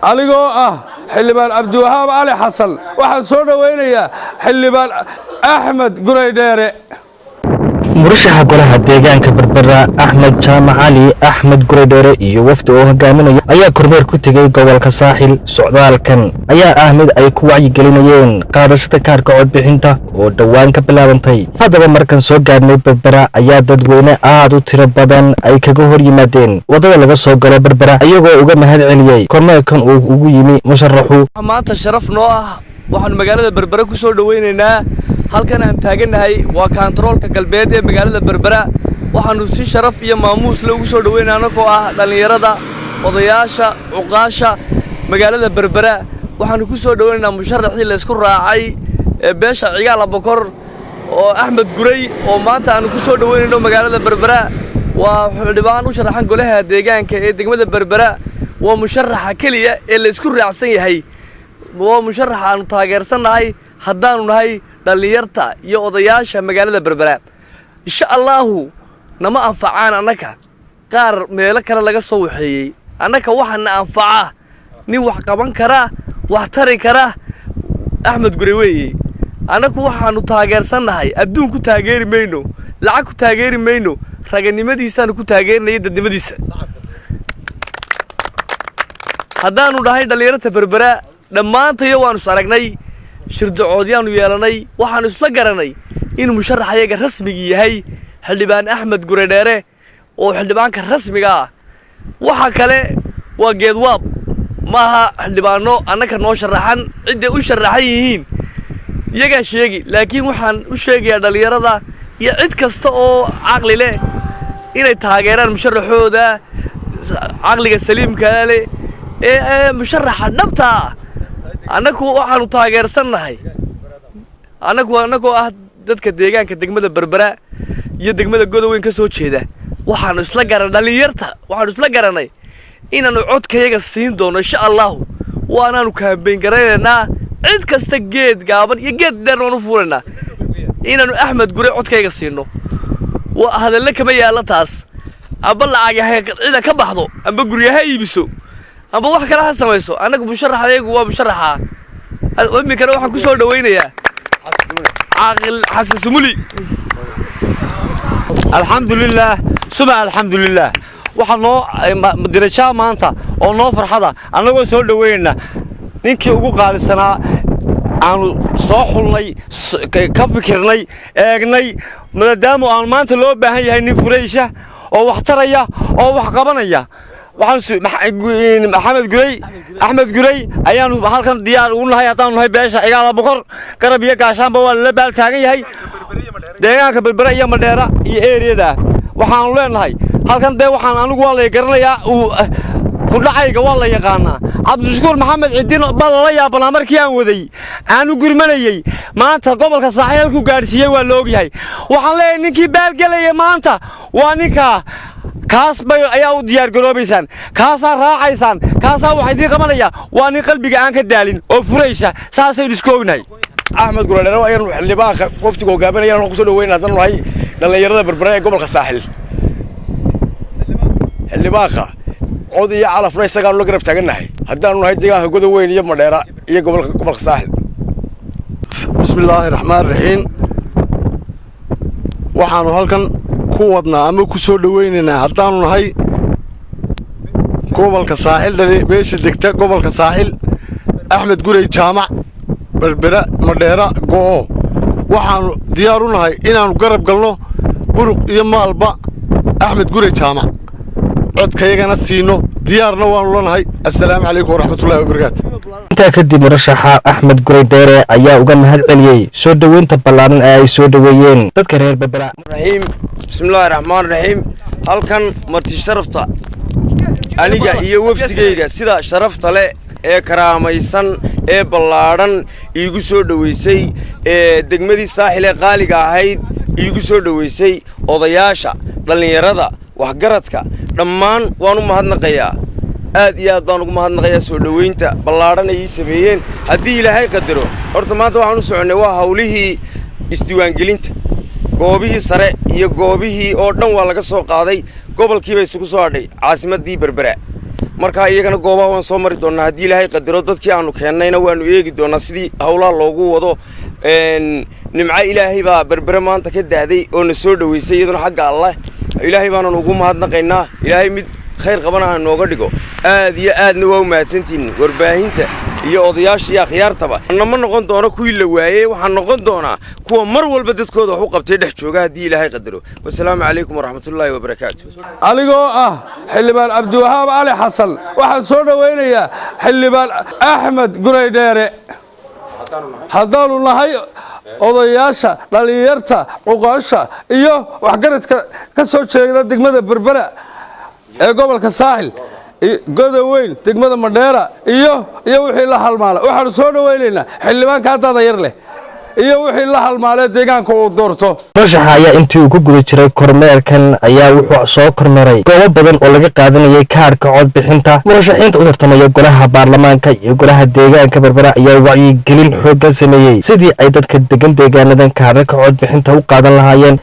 أليقو حلبان عبد الوهاب علي حسن waxaan soo dhaweynayaa xilibaan Axmed Gureydeere murashaxa golaha deegaanka Berbera Axmed Jaamac Ali Axmed Gureydeere iyo wafdi oo hogaaminaya ayaa kormeer ku tagay gobolka Saaxil socdaalkan ayaa mid ay ku wacyi gelinayeen qaadashada kaarka codbixinta oo dhawaan ka bilaabantay hadaba markan soo gaarnay Berbera ayaa dadweyne aad u tiro badan ay kaga hor yimaadeen wadada laga soo galo Berbera ayagoo uga mahad celiyay kormeerkan uu ugu yimi musharaxu maanta sharaf noo ah waxaan magaalada Berbera ku soo dhaweynaynaa halkan aan taaganahay waa kantaroolka galbeed ee magaalada Berbera waxaanu si sharaf iyo maamuus leh ugu soo dhaweynaynaa oo ah dhalinyarada odayaasha uqaasha magaalada Berbera waxaanu ku soo dhaweynaynaa musharaxii la isku raacay ee beesha cigaal abakor oo Axmed Gurey oo maanta aanu ku soo dhaweynayno magaalada Berbera waa xildhibaan u sharaxan golaha deegaanka ee degmada Berbera waa musharaxa kaliya ee la isku raacsan yahay waa musharaxa aanu taageersanahay haddaanu nahay dhalinyarta iyo odayaasha magaalada Berbera insha Allah nama anfacaan anaka qaar meel kale laga soo waxeeyay anaka waxana anfaca nin wax qaban kara wax tari kara Axmed Gurey weeye anaku waxaanu taageersanahay adduun ku taageeri mayno lacag ku taageeri mayno raganimadiisa ku taageernay dadnimadiisa haddaanu dhahay dhalinyarta Berbera dhamaantay waanu saragnay shirdacoodyaanu yeelanay waxaanu isla garanay in musharaxayaga rasmiga yahay xildhibaan Axmed Gureydeere oo xildhibaanka rasmiga ah waxa kale waa geedwaab maaha xildhibaano annaka noo sharaxan cid u sharaxan yihiin iyaga sheegi laakiin waxaan u sheegayaa dhalinyarada iyo cid kasta oo aqli leh inay taageeraan musharaxooda aqliga saliimka leh ee musharaxa dhabta anaku waxaanu taageersanahay anagu ah dadka deegaanka degmada Berbera iyo degmada Godoweyn ka soo jeeda waxaanu isla garanay dhalinyarta waxaanu isla garanay inaanu codkayaga siin doono insha Allah waanaanu kaambeyn gareynaa cid kasta geed gaaban iyo geed dheer oo fuulana inaanu Axmed Gurey codkayaga siino waa hadalka kama yaala taas aba lacag cida ka baxdo amba guryaha iibiso aba wax kala samayso anagu musharaxayagu waa musharaxa imikana waxaan ku soo dhaweynayaa عاقل حسن سمولي الحمد لله سبع الحمد لله وحنا مدرسة مانتا أو نوفر حدا أنا أقول سؤال دوينا نيجي أقول قال السنة عن صاحولي كفكرني أغني مدام عن مانتا لو بهاي هاي نفريشة أو وحترية أو وحقبنية waxaan Axmed Gurey ayaan halkan diyaar u nahay hadaan nahay beesha cigaal abakor garab iyo gaashaanba waa la baal taagan yahay deegaanka Berbera iyo Madheera iyo area-da waxaan leenahay halkan waxaan anigu waa la garanayaa ku dhacayga waa la yaqaanaa Cabdishakuur Maxamed Ciidin bal la yaabana markii aan waday aanu gurmanayay maanta gobolka Saaxil ku gaarsiiyay waa la ogyahay waxaan leeyahay ninkii baal galay maanta waa ninka kaas bay ayaa u diyaar garoobaysan kaasa raacaysan kaasa waxa idin qabanaya waa nin qalbiga aan ka daalin oo furaysa saasay isku ognahay Axmed Gureydeere ayaan xildhibaanka qoftiga hogaaminayaan ku soo dhaweynaa nahay dhalinyarada Berbera ee gobolka Saaxil xildhibaanka cod iyo calaf raysaga loo garab taaganahay haddaanu nahay deegaanka Godoweyn iyo Madheera iyo gobolka Saaxil bismillaahir rahmaanir rahiim waxaanu halkan ku wadnaa ama ku soo dhaweynaa haddaanu nahay gobolka Saaxil beesha degta gobolka Saaxil Axmed Gurey Jaamac Berbera Madheera Goo waxaanu diyaar u nahay inaanu garab galno muruq iyo maalba Axmed Gurey Jaamac codkayagana siino diyaarna waanu leenahay assalaamu calaykum waraxmatullaahi wabarakaatuh inta kadib murashaxa Axmed Gureydeere ayaa uga mahad celiyay soo dhaweynta ballaaran ee ay soo dhaweeyeen dadka reer Berbera bismillaahir rahmaanir rahiim halkan marti sharafta aniga iyo wafdigeyga sida sharafta leh ee karaamaysan ee ballaaran iigu soo dhaweysay ee degmadii Saaxil ee qaaliga ahayd iigu soo dhaweysay odayaasha dhalinyarada waxgaradka dhammaan waan u mahadnaqayaa aad iyo aad baan ugu mahadnaqayaa soo dhaweynta ballaaran ay sameeyeen haddii Ilaahay qadaro horta maanta waxaan u soconay waa hawlihii isdiiwaangelinta goobihii sare iyo goobihii oo dhan waa laga soo qaaday gobolkii bay isugu soo hadhay caasimadii Berbera markaa iyagana goobaha waan soo mari doonaa haddii ilaahay qadaro dadkii aanu keennayna waanu eegi doonaa sidii howlaha loogu wado nimco ilaahay baa berbere maanta ka daaday oo na soo dhoweysay iyaduna xagga alleh ilaahay baanan ugu mahadnaqaynaa ilaahay mid khayr qabana ha nooga dhigo aad iyo aadna waa u mahadsantihiin warbaahinta iyo odayaasha iyo akhyaartaba nama noqon doono kuwii la waayey waxaan noqon doonaa kuwa mar walba dadkooda wax u qabtay dhex jooga haddii ilaahay qadaro wasalaamu calaykum waraxmatullaahi wabarakaatu anigoo ah xildhibaan cabdiwahaab cali xasan waxaan soo dhowaynayaa xildhibaan axmed guray dheere haddaanu nahay odayaasha dhallinyarta oqaasha iyo waxgaradka ka soo jeeda degmada berbera ee gobolka saaxil godoweyn degmada Mandheera iyo wixii la halmaala waxaan soo dhaweynaynaa xildhibaanka hadda yar leh iyo wixii la halmaalay deegaanka uu doorto murashaxa ayaa intii uu ku guda jiray kormeerkan ayaa wuxuu soo kormeeray goobo badan oo laga qaadanayay kaarka cod bixinta murashaxiinta u tartamaya golaha baarlamaanka iyo golaha deegaanka berbera ayaa wacyigelin xooggan sameeyay sidii ay dadka degan deegaanadan kaarka cod bixinta u qaadan lahaayeen